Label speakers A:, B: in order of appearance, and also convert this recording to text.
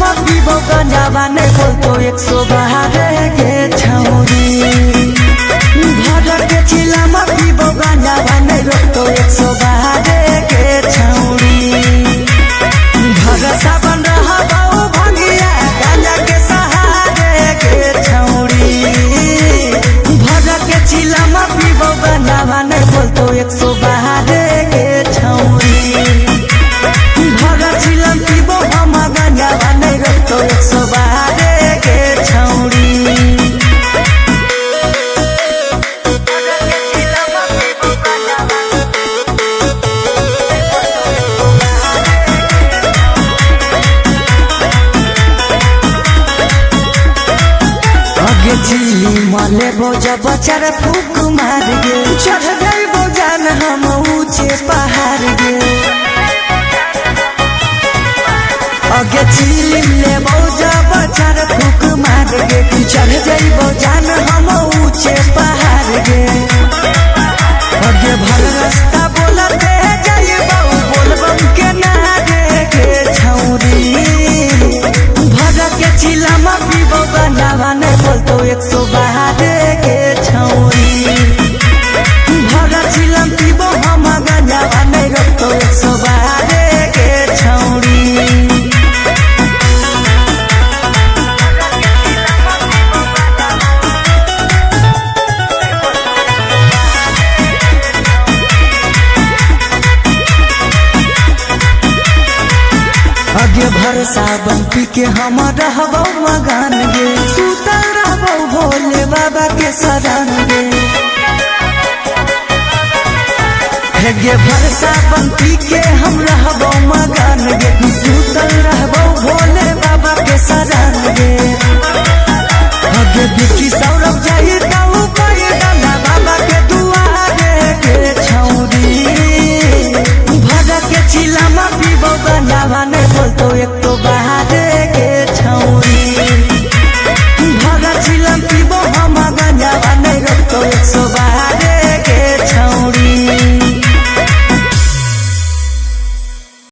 A: चिलम पीबो गंजावा ने बोलतो 112 के छौरी भर के चिलम पीबो गंजावा ने रोकतो 112 के छौरी भर सावन रहबो भंगिया गांजा के सहारे के छौरी भर के चिलम पीबो गंजावा ने बोलतो 112 के छौरी भर चिलम पीबो हम गंजावा ने रोकतो 112 के छौरी चिली मले बोझा बचार फूक मार गे चढ़ गई बोझान हम ऊंचे पहाड़ गे अगे चिली ले बोझा बचार फूक मार गे चढ़ गई बोझान हम ऊंचे पहाड़ गे अगे भर रास्ता बोलते जाइए बाबू बोलबम के नारे के छौरी भर के चिलम पीबो गंजावा ने बोलतो 112 के छौरी भर चिलम पीबो हम गंजावा ने रोकतो 112 के छौरी अगे भर सावन पी के हम रहबो मगन गे सुतल रहबो भोले बाबा के शरण गे गे भर सावन पी के हम रहबो मगन गे सुतल रहबो भोले बाबा के शरण गे अगे बिकी सौरभ जाई ताऊ कोई डाला बाबा के दुआरे के छौरी भर के चिलम पीबो गंजावा ने बोलतो 112 के छौरी भर चिलम पीबो हम गंजावा ने रोकतो 112